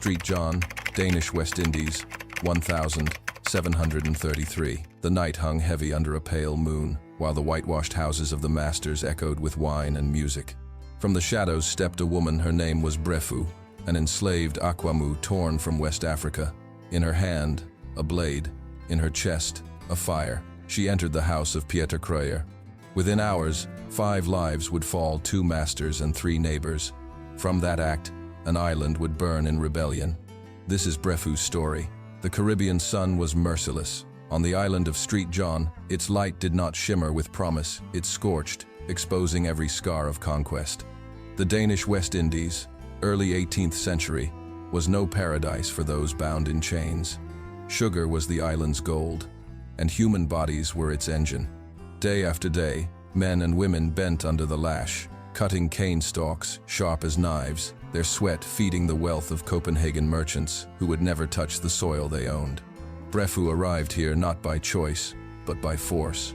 Street John, Danish West Indies, 1733. The night hung heavy under a pale moon, while the whitewashed houses of the masters echoed with wine and music. From the shadows stepped a woman. Her name was Brefu, an enslaved Akwamu torn from West Africa. In her hand, a blade. In her chest, a fire. She entered the house of Pieter Kruyer. Within hours, 5 lives would fall, 2 masters and 3 neighbors. From that act, an island would burn in rebellion. This is Brefu's story. The Caribbean sun was merciless. On the island of Street John, its light did not shimmer with promise. It scorched, exposing every scar of conquest. The Danish West Indies, early 18th century, was no paradise for those bound in chains. Sugar was the island's gold, and human bodies were its engine. Day after day, men and women bent under the lash, cutting cane stalks sharp as knives, their sweat feeding the wealth of Copenhagen merchants who would never touch the soil they owned. Brefu arrived here not by choice, but by force.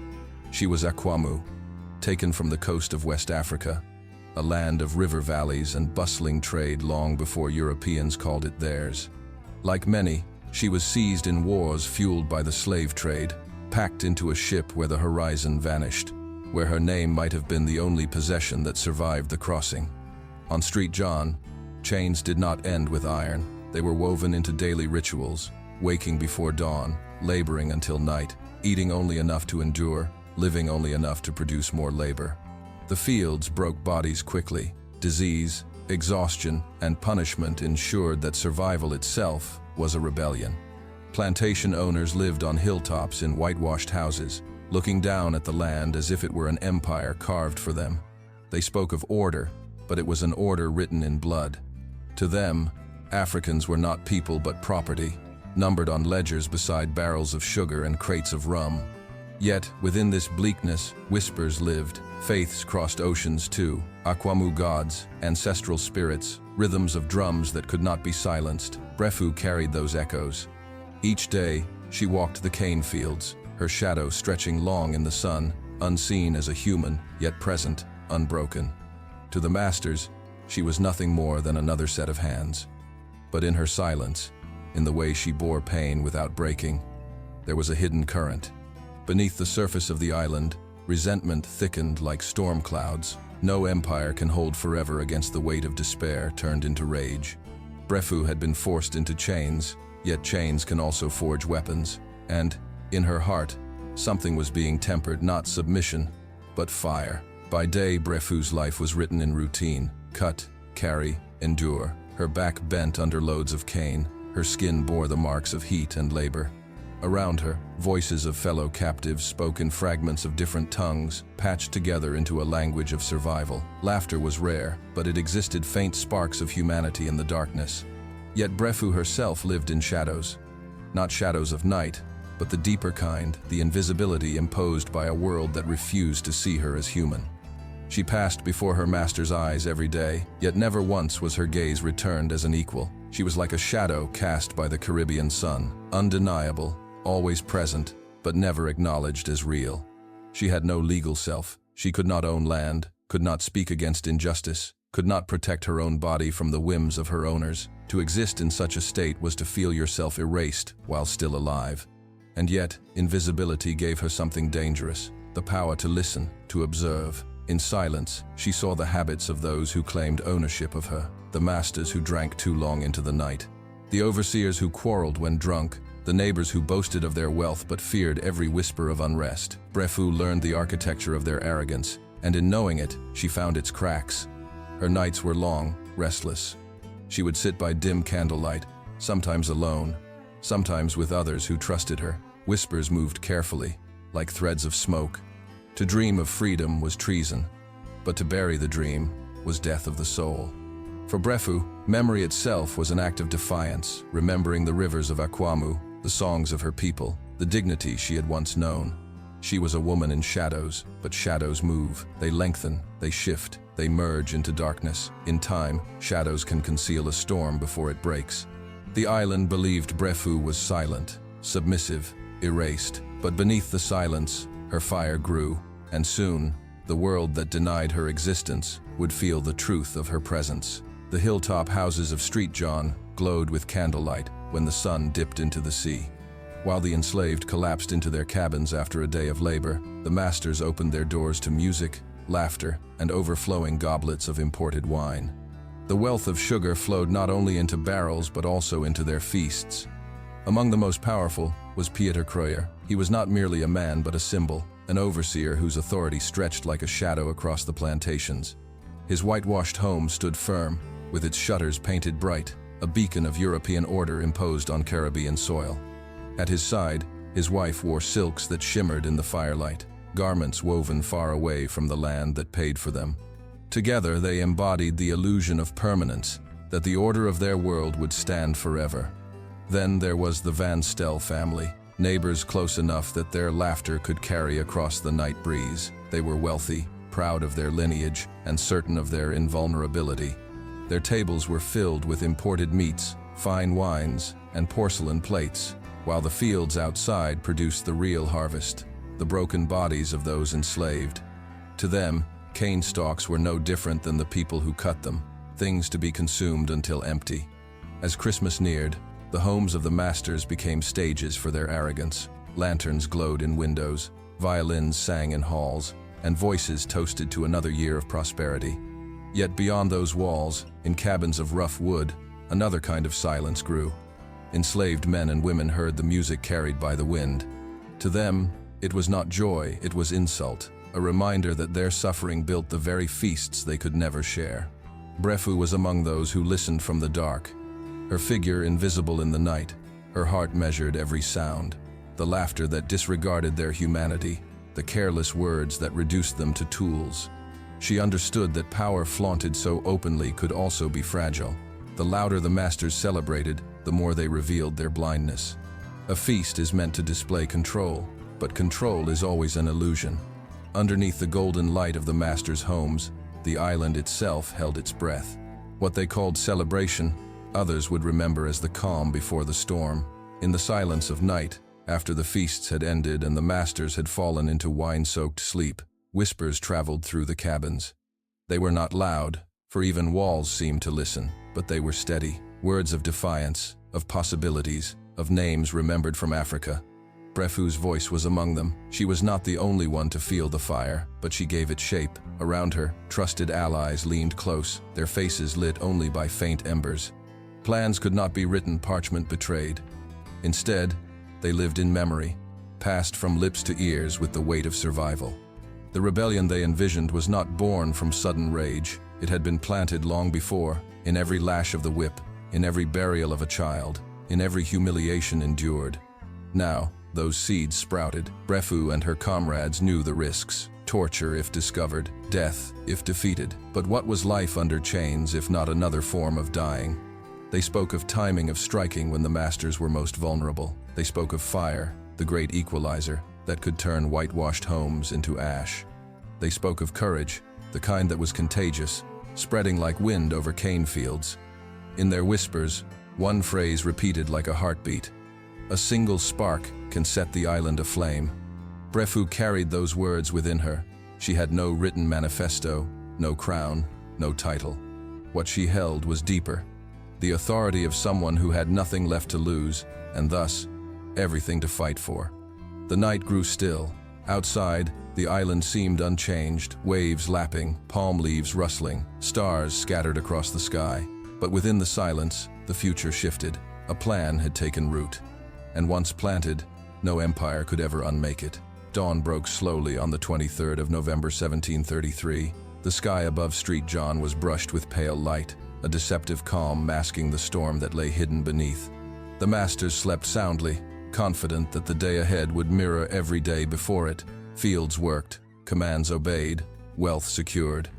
She was Akwamu, taken from the coast of West Africa, a land of river valleys and bustling trade long before Europeans called it theirs. Like many, she was seized in wars fueled by the slave trade, packed into a ship where the horizon vanished, where her name might have been the only possession that survived the crossing. On Street John, chains did not end with iron. They were woven into daily rituals, waking before dawn, laboring until night, eating only enough to endure, living only enough to produce more labor. The fields broke bodies quickly. Disease, exhaustion, and punishment ensured that survival itself was a rebellion. Plantation owners lived on hilltops in whitewashed houses, looking down at the land as if it were an empire carved for them. They spoke of order, but it was an order written in blood. To them, Africans were not people but property, numbered on ledgers beside barrels of sugar and crates of rum. Yet, within this bleakness, whispers lived. Faiths crossed oceans too, Akwamu gods, ancestral spirits, rhythms of drums that could not be silenced. Brefu carried those echoes. Each day, she walked the cane fields, her shadow stretching long in the sun, unseen as a human, yet present, unbroken. To the masters, she was nothing more than another set of hands. But in her silence, in the way she bore pain without breaking, there was a hidden current. Beneath the surface of the island, resentment thickened like storm clouds. No empire can hold forever against the weight of despair turned into rage. Brefu had been forced into chains, yet chains can also forge weapons. And, in her heart, something was being tempered, not submission, but fire. By day, Brefu's life was written in routine. Cut, carry, endure. Her back bent under loads of cane. Her skin bore the marks of heat and labor. Around her, voices of fellow captives spoke in fragments of different tongues, patched together into a language of survival. Laughter was rare, but it existed faint sparks of humanity in the darkness. Yet Brefu herself lived in shadows. Not shadows of night, but the deeper kind, the invisibility imposed by a world that refused to see her as human. She passed before her master's eyes every day, yet never once was her gaze returned as an equal. She was like a shadow cast by the Caribbean sun, undeniable, always present, but never acknowledged as real. She had no legal self. She could not own land, could not speak against injustice, could not protect her own body from the whims of her owners. To exist in such a state was to feel yourself erased while still alive. And yet, invisibility gave her something dangerous, the power to listen, to observe. In silence, she saw the habits of those who claimed ownership of her, the masters who drank too long into the night, the overseers who quarreled when drunk, the neighbors who boasted of their wealth but feared every whisper of unrest. Brefu learned the architecture of their arrogance, and in knowing it, she found its cracks. Her nights were long, restless. She would sit by dim candlelight, sometimes alone, sometimes with others who trusted her. Whispers moved carefully, like threads of smoke. To dream of freedom was treason, but to bury the dream was death of the soul. For Brefu, memory itself was an act of defiance, remembering the rivers of Akwamu, the songs of her people, the dignity she had once known. She was a woman in shadows, but shadows move. They lengthen, they shift, they merge into darkness. In time, shadows can conceal a storm before it breaks. The island believed Brefu was silent, submissive, erased, but beneath the silence, her fire grew, and soon, the world that denied her existence would feel the truth of her presence. The hilltop houses of Street John glowed with candlelight when the sun dipped into the sea. While the enslaved collapsed into their cabins after a day of labor, the masters opened their doors to music, laughter, and overflowing goblets of imported wine. The wealth of sugar flowed not only into barrels but also into their feasts. Among the most powerful was Pieter Kruijer. He was not merely a man but a symbol, an overseer whose authority stretched like a shadow across the plantations. His whitewashed home stood firm, with its shutters painted bright, a beacon of European order imposed on Caribbean soil. At his side, his wife wore silks that shimmered in the firelight, garments woven far away from the land that paid for them. Together they embodied the illusion of permanence, that the order of their world would stand forever. Then there was the Van Stel family, neighbors close enough that their laughter could carry across the night breeze. They were wealthy, proud of their lineage, and certain of their invulnerability. Their tables were filled with imported meats, fine wines, and porcelain plates, while the fields outside produced the real harvest, the broken bodies of those enslaved. To them, cane stalks were no different than the people who cut them, things to be consumed until empty. As Christmas neared, the homes of the masters became stages for their arrogance. Lanterns glowed in windows, violins sang in halls, and voices toasted to another year of prosperity. Yet beyond those walls, in cabins of rough wood, another kind of silence grew. Enslaved men and women heard the music carried by the wind. To them, it was not joy, it was insult, a reminder that their suffering built the very feasts they could never share. Brefu was among those who listened from the dark. Her figure invisible in the night, her heart measured every sound, the laughter that disregarded their humanity, the careless words that reduced them to tools. She understood that power flaunted so openly could also be fragile. The louder the masters celebrated, the more they revealed their blindness. A feast is meant to display control, but control is always an illusion. Underneath the golden light of the masters' homes, the island itself held its breath. What they called celebration, others would remember as the calm before the storm. In the silence of night, after the feasts had ended and the masters had fallen into wine-soaked sleep, whispers traveled through the cabins. They were not loud, for even walls seemed to listen, but they were steady. Words of defiance, of possibilities, of names remembered from Africa. Brefu's voice was among them. She was not the only one to feel the fire, but she gave it shape. Around her, trusted allies leaned close, their faces lit only by faint embers. Plans could not be written, parchment betrayed. Instead, they lived in memory, passed from lips to ears with the weight of survival. The rebellion they envisioned was not born from sudden rage. It had been planted long before, in every lash of the whip, in every burial of a child, in every humiliation endured. Now, those seeds sprouted. Brefu and her comrades knew the risks: torture if discovered, death if defeated. But what was life under chains if not another form of dying? They spoke of timing of striking when the masters were most vulnerable. They spoke of fire, the great equalizer, that could turn whitewashed homes into ash. They spoke of courage, the kind that was contagious, spreading like wind over cane fields. In their whispers, one phrase repeated like a heartbeat: a single spark can set the island aflame. Brefu carried those words within her. She had no written manifesto, no crown, no title. What she held was deeper: the authority of someone who had nothing left to lose, and thus, everything to fight for. The night grew still. Outside, the island seemed unchanged, waves lapping, palm leaves rustling, stars scattered across the sky. But within the silence, the future shifted. A plan had taken root. And once planted, no empire could ever unmake it. Dawn broke slowly on the 23rd of November 1733. The sky above Street John was brushed with pale light, a deceptive calm masking the storm that lay hidden beneath. The masters slept soundly, confident that the day ahead would mirror every day before it. Fields worked, commands obeyed, wealth secured.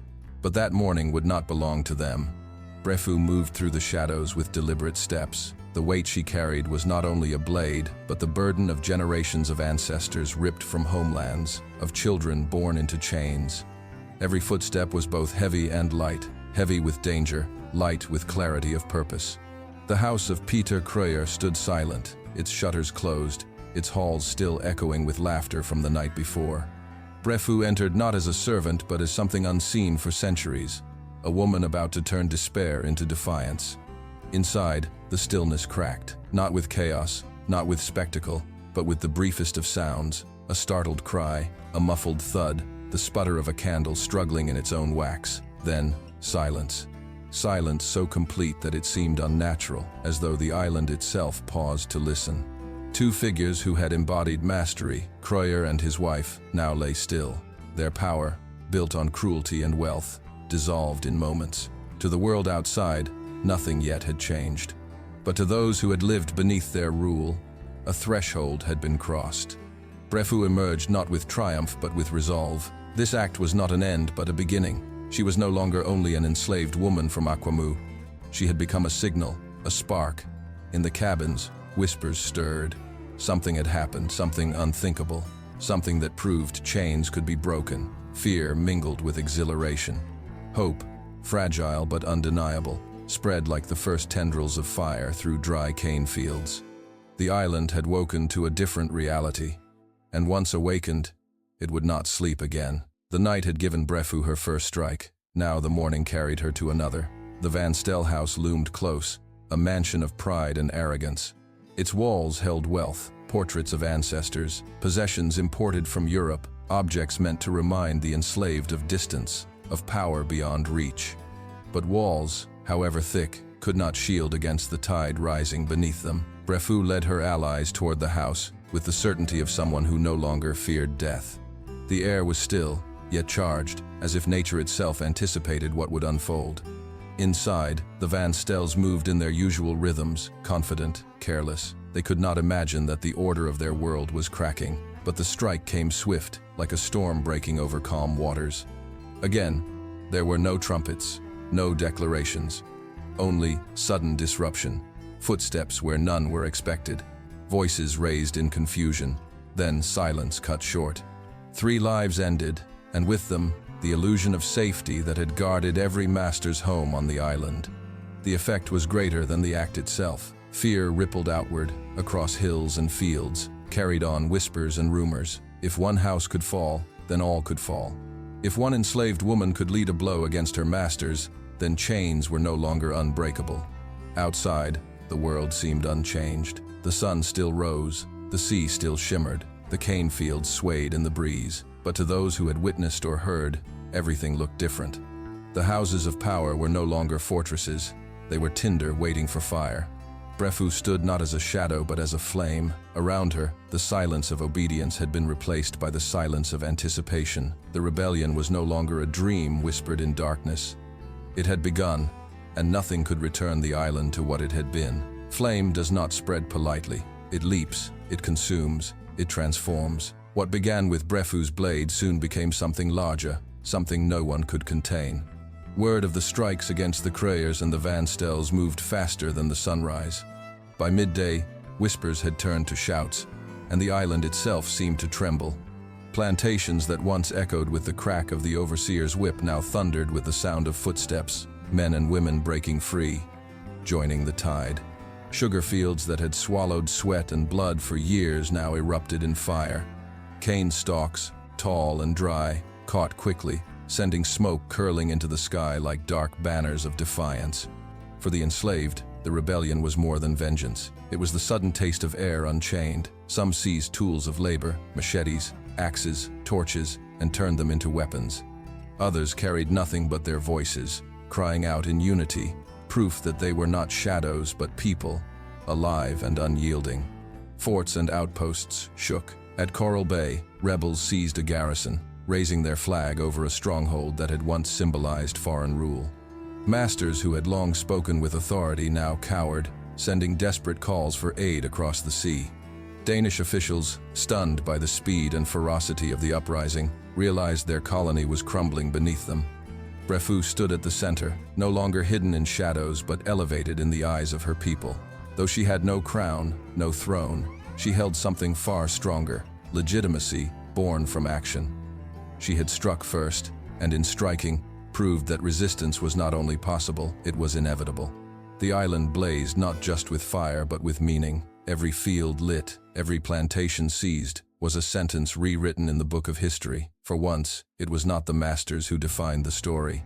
But that morning would not belong to them. Brefu moved through the shadows with deliberate steps. The weight she carried was not only a blade, but the burden of generations of ancestors ripped from homelands, of children born into chains. Every footstep was both heavy and light, heavy with danger, light with clarity of purpose. The house of Pieter Kruijer stood silent, its shutters closed, its halls still echoing with laughter from the night before. Brefu entered not as a servant but as something unseen for centuries. a woman about to turn despair into defiance. Inside, the stillness cracked, not with chaos, not with spectacle, but with the briefest of sounds, a startled cry, a muffled thud, the sputter of a candle struggling in its own wax. Then, silence. Silence so complete that it seemed unnatural, as though the island itself paused to listen. Two figures who had embodied mastery, Kreuer and his wife, now lay still. Their power, built on cruelty and wealth, dissolved in moments. To the world outside, nothing yet had changed. But to those who had lived beneath their rule, a threshold had been crossed. Brefu emerged not with triumph but with resolve. This act was not an end but a beginning. She was no longer only an enslaved woman from Aquamu. She had become a signal, a spark. In the cabins, whispers stirred. Something had happened, something unthinkable, something that proved chains could be broken. Fear mingled with exhilaration. Hope, fragile but undeniable, spread like the first tendrils of fire through dry cane fields. The island had woken to a different reality, and once awakened, it would not sleep again. The night had given Brefu her first strike. Now the morning carried her to another. The Van Stel house loomed close, a mansion of pride and arrogance. Its walls held wealth, portraits of ancestors, possessions imported from Europe, objects meant to remind the enslaved of distance, of power beyond reach. But walls, however thick, could not shield against the tide rising beneath them. Brefu led her allies toward the house, with the certainty of someone who no longer feared death. The air was still, yet charged, as if nature itself anticipated what would unfold. Inside, the Van Stels moved in their usual rhythms, confident, careless. They could not imagine that the order of their world was cracking, but the strike came swift, like a storm breaking over calm waters. Again, there were no trumpets, no declarations, only sudden disruption, footsteps where none were expected, voices raised in confusion, then silence cut short. 3 lives ended, and with them, the illusion of safety that had guarded every master's home on the island. The effect was greater than the act itself. Fear rippled outward, across hills and fields, carried on whispers and rumors. If one house could fall, then all could fall. If one enslaved woman could lead a blow against her masters, then chains were no longer unbreakable. Outside, the world seemed unchanged. The sun still rose, the sea still shimmered, the cane fields swayed in the breeze. But to those who had witnessed or heard, everything looked different. The houses of power were no longer fortresses. They were tinder waiting for fire. Brefu stood not as a shadow but as a flame. Around her, the silence of obedience had been replaced by the silence of anticipation. The rebellion was no longer a dream whispered in darkness. It had begun, and nothing could return the island to what it had been. Flame does not spread politely. It leaps, it consumes, it transforms. What began with Brefu's blade soon became something larger, something no one could contain. Word of the strikes against the Kreuers and the Van Stels moved faster than the sunrise. By midday, whispers had turned to shouts, and the island itself seemed to tremble. Plantations that once echoed with the crack of the overseer's whip now thundered with the sound of footsteps, men and women breaking free, joining the tide. Sugar fields that had swallowed sweat and blood for years now erupted in fire. Cane stalks, tall and dry, caught quickly, sending smoke curling into the sky like dark banners of defiance. For the enslaved, the rebellion was more than vengeance. It was the sudden taste of air unchained. Some seized tools of labor, machetes, axes, torches, and turned them into weapons. Others carried nothing but their voices, crying out in unity, proof that they were not shadows but people, alive and unyielding. Forts and outposts shook. At Coral Bay, rebels seized a garrison, raising their flag over a stronghold that had once symbolized foreign rule. Masters who had long spoken with authority now cowered, sending desperate calls for aid across the sea. Danish officials, stunned by the speed and ferocity of the uprising, realized their colony was crumbling beneath them. Brefu stood at the center, no longer hidden in shadows but elevated in the eyes of her people. Though she had no crown, no throne, she held something far stronger, legitimacy born from action. She had struck first, and in striking, proved that resistance was not only possible, it was inevitable. The island blazed not just with fire but with meaning. Every field lit, every plantation seized, was a sentence rewritten in the book of history. For once, it was not the masters who defined the story.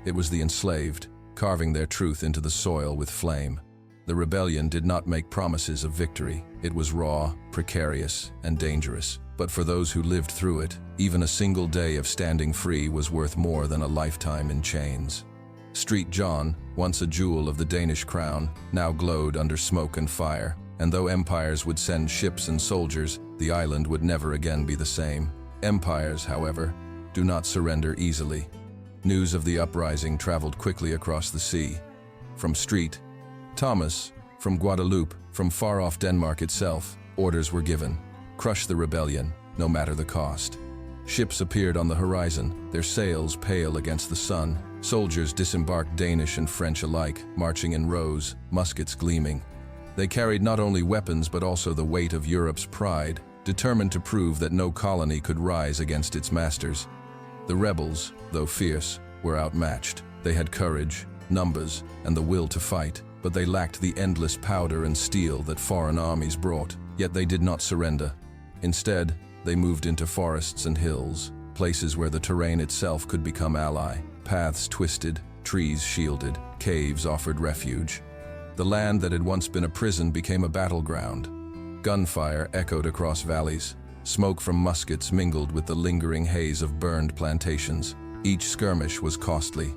It was the enslaved, carving their truth into the soil with flame. The rebellion did not make promises of victory. It was raw, precarious, and dangerous. But for those who lived through it, even a single day of standing free was worth more than a lifetime in chains. Street John, once a jewel of the Danish crown, now glowed under smoke and fire. And though empires would send ships and soldiers, the island would never again be the same. Empires, however, do not surrender easily. News of the uprising traveled quickly across the sea. From Street Thomas, from Guadeloupe, from far-off Denmark itself, orders were given. Crush the rebellion, no matter the cost. Ships appeared on the horizon, their sails pale against the sun. Soldiers disembarked, Danish and French alike, marching in rows, muskets gleaming. They carried not only weapons but also the weight of Europe's pride, determined to prove that no colony could rise against its masters. The rebels, though fierce, were outmatched. They had courage, numbers, and the will to fight, but they lacked the endless powder and steel that foreign armies brought. Yet they did not surrender. Instead, they moved into forests and hills, places where the terrain itself could become ally. Paths twisted, trees shielded, caves offered refuge. The land that had once been a prison became a battleground. Gunfire echoed across valleys. Smoke from muskets mingled with the lingering haze of burned plantations. Each skirmish was costly.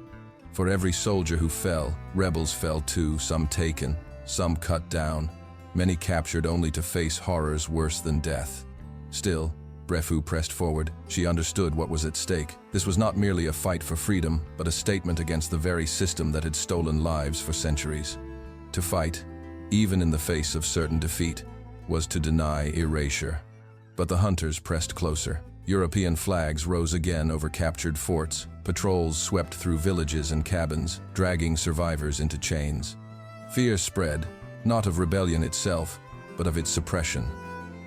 For every soldier who fell, rebels fell too, some taken, some cut down, many captured only to face horrors worse than death. Still, Brefu pressed forward. She understood what was at stake. This was not merely a fight for freedom, but a statement against the very system that had stolen lives for centuries. To fight, even in the face of certain defeat, was to deny erasure. But the hunters pressed closer. European flags rose again over captured forts. Patrols swept through villages and cabins, dragging survivors into chains. Fear spread, not of rebellion itself, but of its suppression.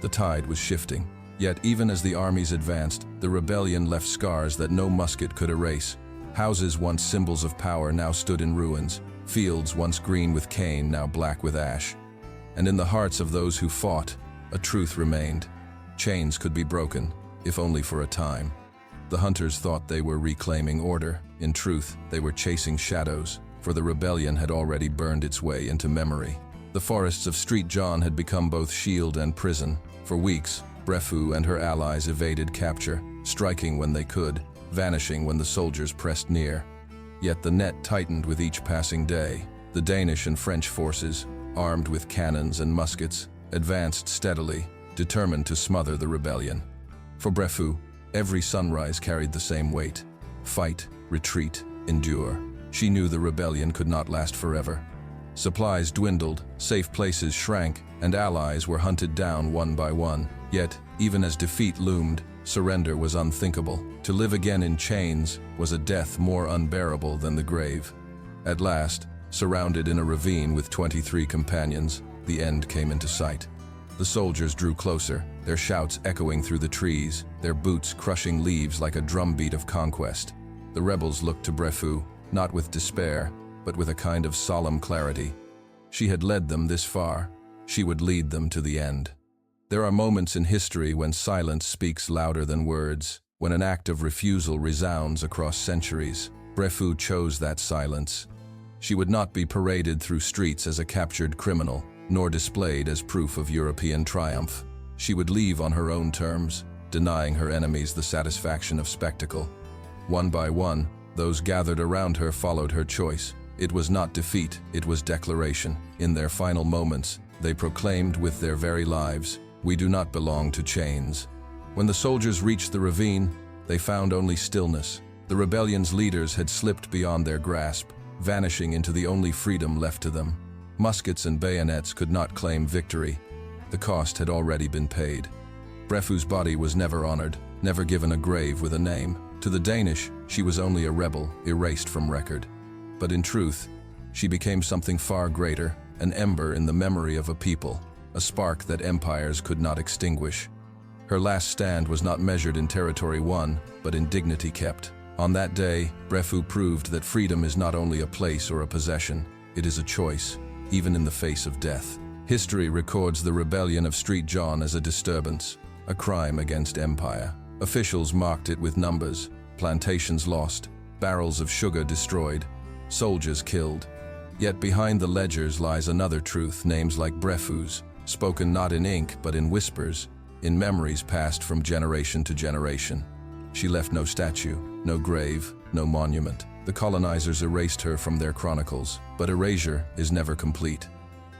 The tide was shifting. Yet even as the armies advanced, the rebellion left scars that no musket could erase. Houses once symbols of power now stood in ruins. Fields once green with cane now black with ash. And in the hearts of those who fought, a truth remained. Chains could be broken, if only for a time. The hunters thought they were reclaiming order. In truth, they were chasing shadows, for the rebellion had already burned its way into memory. The forests of Street John had become both shield and prison. For weeks, Brefu and her allies evaded capture, striking when they could, vanishing when the soldiers pressed near. Yet the net tightened with each passing day. The Danish and French forces, armed with cannons and muskets, advanced steadily, determined to smother the rebellion. For Brefu, every sunrise carried the same weight. Fight, retreat, endure. She knew the rebellion could not last forever. Supplies dwindled, safe places shrank, and allies were hunted down one by one. Yet, even as defeat loomed, surrender was unthinkable. To live again in chains was a death more unbearable than the grave. At last, surrounded in a ravine with 23 companions, the end came into sight. The soldiers drew closer, their shouts echoing through the trees, their boots crushing leaves like a drumbeat of conquest. The rebels looked to Brefu, not with despair, but with a kind of solemn clarity. She had led them this far. She would lead them to the end. There are moments in history when silence speaks louder than words, when an act of refusal resounds across centuries. Brefu chose that silence. She would not be paraded through streets as a captured criminal, nor displayed as proof of European triumph. She would leave on her own terms, denying her enemies the satisfaction of spectacle. One by one, those gathered around her followed her choice. It was not defeat, it was declaration. In their final moments, they proclaimed with their very lives, "We do not belong to chains." When the soldiers reached the ravine, they found only stillness. The rebellion's leaders had slipped beyond their grasp, vanishing into the only freedom left to them. Muskets and bayonets could not claim victory. The cost had already been paid. Brefu's body was never honored, never given a grave with a name. To the Danish, she was only a rebel, erased from record. But in truth, she became something far greater, an ember in the memory of a people, a spark that empires could not extinguish. Her last stand was not measured in territory won, but in dignity kept. On that day, Brefu proved that freedom is not only a place or a possession, it is a choice, even in the face of death. History records the rebellion of Street John as a disturbance, a crime against empire. Officials marked it with numbers, plantations lost, barrels of sugar destroyed, soldiers killed. Yet behind the ledgers lies another truth, names like Brefu's, spoken not in ink but in whispers, in memories passed from generation to generation. She left no statue, no grave, no monument. The colonizers erased her from their chronicles, but erasure is never complete.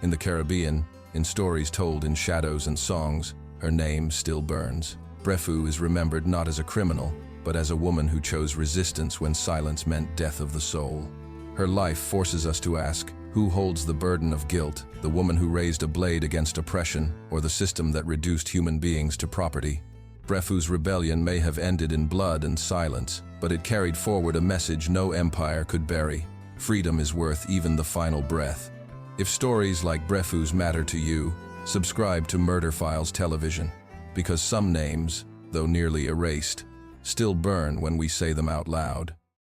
In the Caribbean, in stories told in shadows and songs, her name still burns. Brefu is remembered not as a criminal, but as a woman who chose resistance when silence meant death of the soul. Her life forces us to ask, who holds the burden of guilt, the woman who raised a blade against oppression, or the system that reduced human beings to property? Brefu's rebellion may have ended in blood and silence, but it carried forward a message no empire could bury. Freedom is worth even the final breath. If stories like Brefu's matter to you, subscribe to Murder Files Television, because some names, though nearly erased, still burn when we say them out loud.